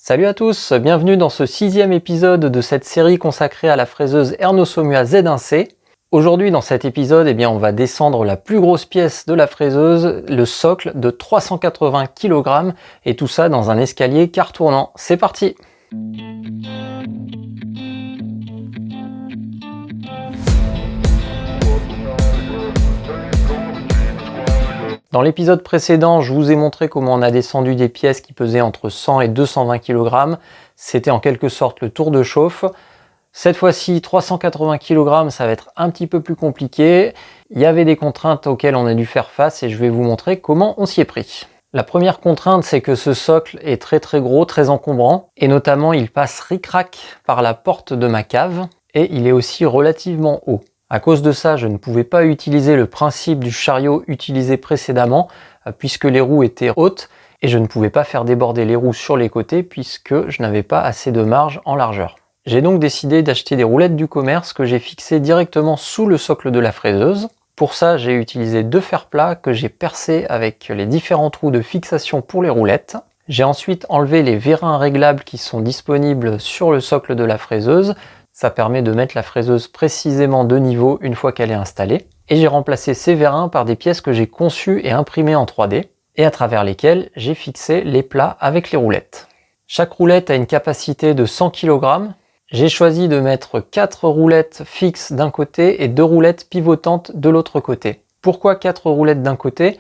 Salut à tous, bienvenue dans ce 6e épisode de cette série consacrée à la fraiseuse Erno Saumur Z1C. Aujourd'hui dans cet épisode, on va descendre la plus grosse pièce de la fraiseuse, le socle de 380 kg, et tout ça dans un escalier car tournant. C'est parti! Dans l'épisode précédent, je vous ai montré comment on a descendu des pièces qui pesaient entre 100 et 220 kg. C'était en quelque sorte le tour de chauffe. Cette fois-ci, 380 kg, ça va être un petit peu plus compliqué. Il y avait des contraintes auxquelles on a dû faire face et je vais vous montrer comment on s'y est pris. La première contrainte, c'est que ce socle est très gros, très encombrant, et notamment il passe ric-rac par la porte de ma cave et il est aussi relativement haut. À cause de ça, je ne pouvais pas utiliser le principe du chariot utilisé précédemment puisque les roues étaient hautes et je ne pouvais pas faire déborder les roues sur les côtés puisque je n'avais pas assez de marge en largeur. J'ai donc décidé d'acheter des roulettes du commerce que j'ai fixées directement sous le socle de la fraiseuse. Pour ça, j'ai utilisé deux fers plats que j'ai percés avec les différents trous de fixation pour les roulettes. J'ai ensuite enlevé les vérins réglables qui sont disponibles sur le socle de la fraiseuse. Ça permet de mettre la fraiseuse précisément de niveau une fois qu'elle est installée. Et j'ai remplacé ces vérins par des pièces que j'ai conçues et imprimées en 3D et à travers lesquelles j'ai fixé les plats avec les roulettes. Chaque roulette a une capacité de 100 kg. J'ai choisi de mettre 4 roulettes fixes d'un côté et 2 roulettes pivotantes de l'autre côté. Pourquoi 4 roulettes d'un côté ?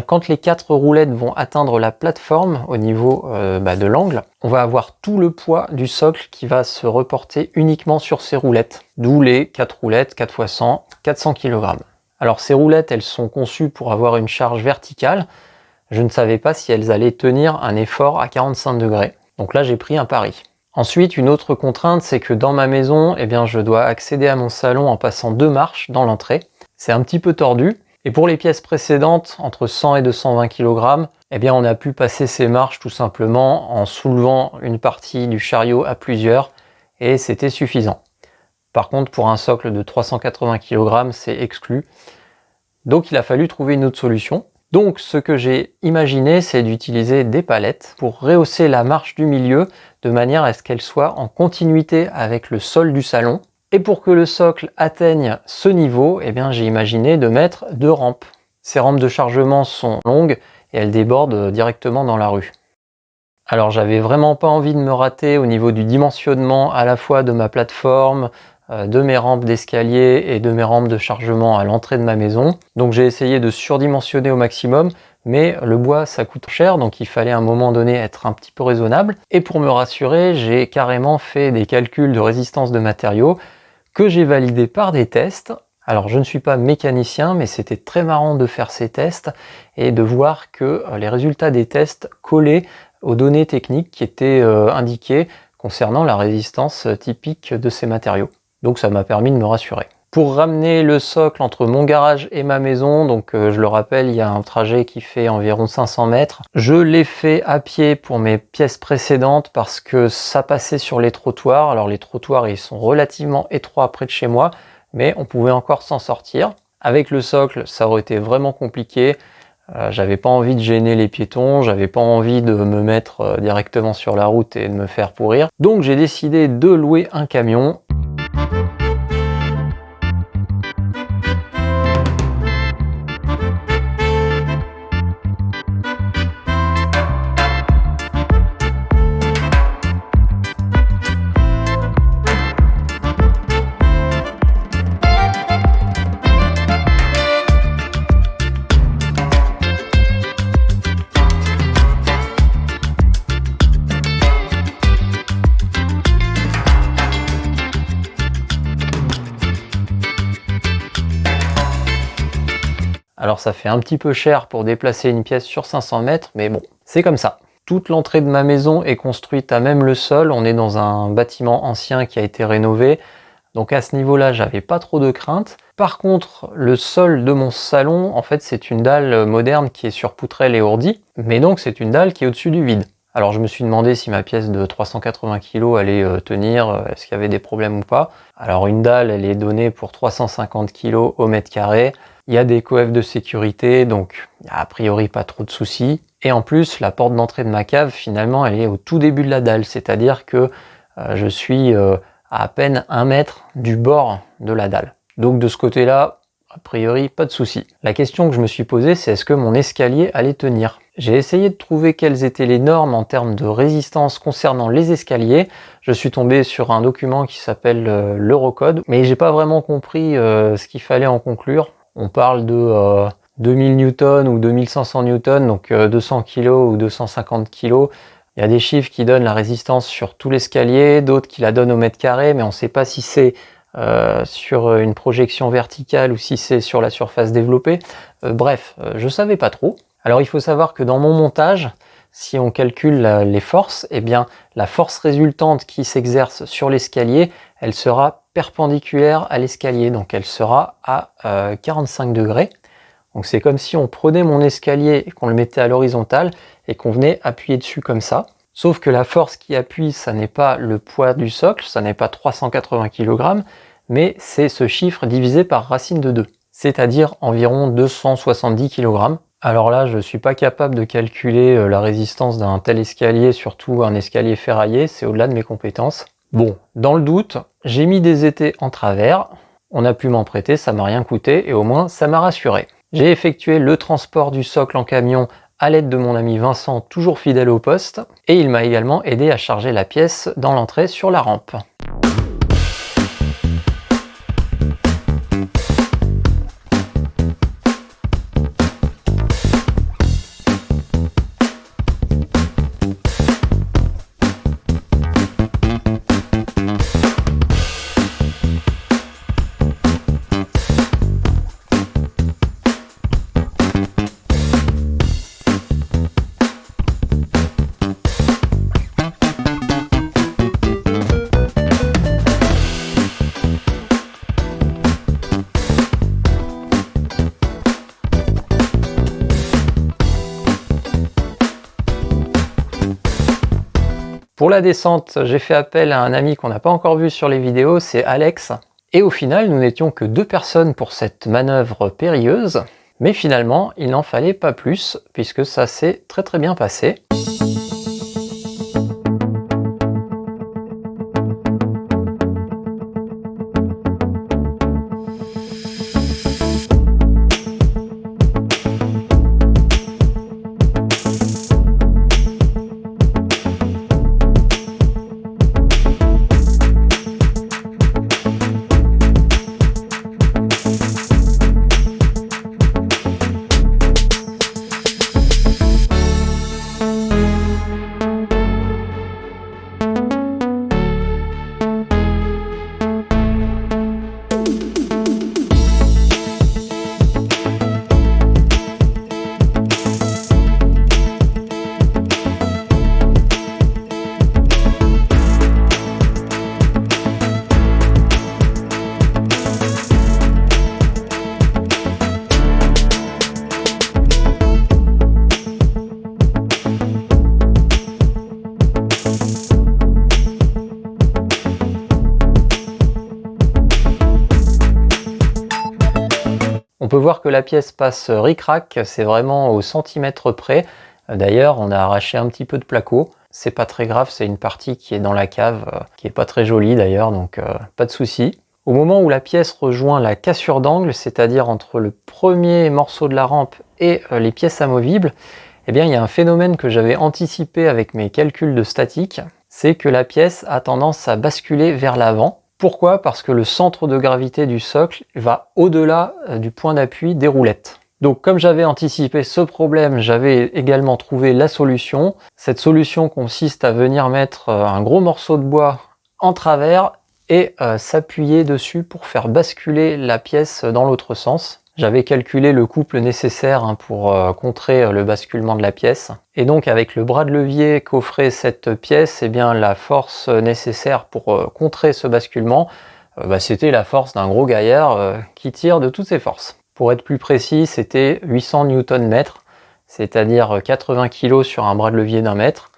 Quand les 4 roulettes vont atteindre la plateforme au niveau de l'angle, on va avoir tout le poids du socle qui va se reporter uniquement sur ces roulettes. D'où les 4 roulettes, 4 x 100, 400 kg. Alors ces roulettes, elles sont conçues pour avoir une charge verticale. Je ne savais pas si elles allaient tenir un effort à 45 degrés. Donc là, j'ai pris un pari. Ensuite, une autre contrainte, c'est que dans ma maison, je dois accéder à mon salon en passant 2 marches dans l'entrée. C'est un petit peu tordu. Et pour les pièces précédentes, entre 100 et 220 kg, on a pu passer ces marches tout simplement en soulevant une partie du chariot à plusieurs et c'était suffisant. Par contre, pour un socle de 380 kg, c'est exclu. Donc il a fallu trouver une autre solution. Donc ce que j'ai imaginé, c'est d'utiliser des palettes pour rehausser la marche du milieu de manière à ce qu'elle soit en continuité avec le sol du salon. Et pour que le socle atteigne ce niveau, j'ai imaginé de mettre 2 rampes. Ces rampes de chargement sont longues et elles débordent directement dans la rue. Alors j'avais vraiment pas envie de me rater au niveau du dimensionnement à la fois de ma plateforme, de mes rampes d'escalier et de mes rampes de chargement à l'entrée de ma maison. Donc j'ai essayé de surdimensionner au maximum, mais le bois ça coûte cher, donc il fallait à un moment donné être un petit peu raisonnable. Et pour me rassurer, j'ai carrément fait des calculs de résistance de matériaux que j'ai validé par des tests. Alors je ne suis pas mécanicien, mais c'était très marrant de faire ces tests et de voir que les résultats des tests collaient aux données techniques qui étaient indiquées concernant la résistance typique de ces matériaux. Donc ça m'a permis de me rassurer. Pour ramener le socle entre mon garage et ma maison, donc je le rappelle, il y a un trajet qui fait environ 500 mètres. Je l'ai fait à pied pour mes pièces précédentes parce que ça passait sur les trottoirs. Alors les trottoirs, ils sont relativement étroits près de chez moi, mais on pouvait encore s'en sortir. Avec le socle, ça aurait été vraiment compliqué. J'avais pas envie de gêner les piétons, j'avais pas envie de me mettre directement sur la route et de me faire pourrir. Donc j'ai décidé de louer un camion. Alors ça fait un petit peu cher pour déplacer une pièce sur 500 mètres, mais bon, c'est comme ça. Toute l'entrée de ma maison est construite à même le sol. On est dans un bâtiment ancien qui a été rénové. Donc à ce niveau-là, j'avais pas trop de crainte. Par contre, le sol de mon salon, en fait, c'est une dalle moderne qui est sur poutrelle et ourdie. Mais donc c'est une dalle qui est au-dessus du vide. Alors je me suis demandé si ma pièce de 380 kg allait tenir, est-ce qu'il y avait des problèmes ou pas. Alors une dalle, elle est donnée pour 350 kg au mètre carré. Il y a des coefs de sécurité, donc il n'y a a priori pas trop de soucis. Et en plus, la porte d'entrée de ma cave, finalement, elle est au tout début de la dalle, c'est-à-dire que je suis à peine 1 mètre du bord de la dalle. Donc de ce côté-là, a priori, pas de souci. La question que je me suis posée, c'est est-ce que mon escalier allait tenir? J'ai essayé de trouver quelles étaient les normes en termes de résistance concernant les escaliers. Je suis tombé sur un document qui s'appelle l'Eurocode, mais j'ai pas vraiment compris ce qu'il fallait en conclure. On parle de 2000 newtons ou 2500 newtons, donc 200 kg ou 250 kg. Il y a des chiffres qui donnent la résistance sur tout l'escalier, d'autres qui la donnent au mètre carré, mais on ne sait pas si c'est sur une projection verticale ou si c'est sur la surface développée. Bref, je savais pas trop. Alors il faut savoir que dans mon montage, si on calcule les forces, eh bien la force résultante qui s'exerce sur l'escalier, elle sera perpendiculaire à l'escalier, donc elle sera à 45 degrés. Donc c'est comme si on prenait mon escalier et qu'on le mettait à l'horizontale et qu'on venait appuyer dessus comme ça. Sauf que la force qui appuie, ça n'est pas le poids du socle, ça n'est pas 380 kg, mais c'est ce chiffre divisé par racine de 2, c'est-à-dire environ 270 kg. Alors là, je ne suis pas capable de calculer la résistance d'un tel escalier, surtout un escalier ferraillé, c'est au-delà de mes compétences. Bon, dans le doute, j'ai mis des étais en travers, on a pu m'en prêter, ça m'a rien coûté et au moins ça m'a rassuré. J'ai effectué le transport du socle en camion à l'aide de mon ami Vincent, toujours fidèle au poste, et il m'a également aidé à charger la pièce dans l'entrée sur la rampe. Pour la descente, j'ai fait appel à un ami qu'on n'a pas encore vu sur les vidéos, c'est Alex. Et au final, nous n'étions que 2 personnes pour cette manœuvre périlleuse. Mais finalement, il n'en fallait pas plus, puisque ça s'est très bien passé. On peut voir que la pièce passe ric-rac, c'est vraiment au centimètre près. D'ailleurs, on a arraché un petit peu de placo. C'est pas très grave, c'est une partie qui est dans la cave, qui est pas très jolie d'ailleurs, donc pas de souci. Au moment où la pièce rejoint la cassure d'angle, c'est-à-dire entre le premier morceau de la rampe et les pièces amovibles, eh bien il y a un phénomène que j'avais anticipé avec mes calculs de statique, c'est que la pièce a tendance à basculer vers l'avant. Pourquoi? Parce que le centre de gravité du socle va au-delà du point d'appui des roulettes. Donc comme j'avais anticipé ce problème, j'avais également trouvé la solution. Cette solution consiste à venir mettre un gros morceau de bois en travers et s'appuyer dessus pour faire basculer la pièce dans l'autre sens. J'avais calculé le couple nécessaire pour contrer le basculement de la pièce. Et donc avec le bras de levier qu'offrait cette pièce, eh bien, la force nécessaire pour contrer ce basculement, c'était la force d'un gros gaillard qui tire de toutes ses forces. Pour être plus précis, c'était 800 Nm, c'est-à-dire 80 kg sur un bras de levier d'1 mètre.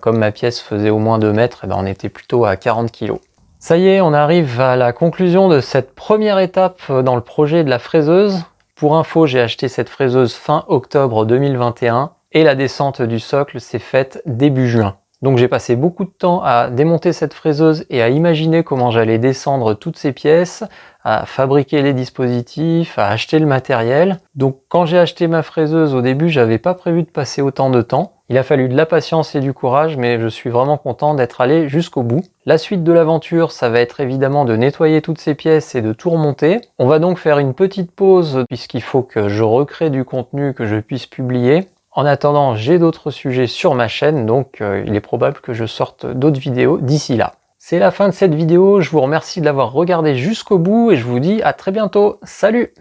Comme ma pièce faisait au moins 2 mètres, eh bien, on était plutôt à 40 kg. Ça y est, on arrive à la conclusion de cette première étape dans le projet de la fraiseuse. Pour info, j'ai acheté cette fraiseuse fin octobre 2021 et la descente du socle s'est faite début juin. Donc j'ai passé beaucoup de temps à démonter cette fraiseuse et à imaginer comment j'allais descendre toutes ces pièces, à fabriquer les dispositifs, à acheter le matériel. Donc quand j'ai acheté ma fraiseuse au début, j'avais pas prévu de passer autant de temps. Il a fallu de la patience et du courage, mais je suis vraiment content d'être allé jusqu'au bout. La suite de l'aventure, ça va être évidemment de nettoyer toutes ces pièces et de tout remonter. On va donc faire une petite pause puisqu'il faut que je recrée du contenu que je puisse publier. En attendant, j'ai d'autres sujets sur ma chaîne, donc il est probable que je sorte d'autres vidéos d'ici là. C'est la fin de cette vidéo, je vous remercie de l'avoir regardé jusqu'au bout et je vous dis à très bientôt. Salut!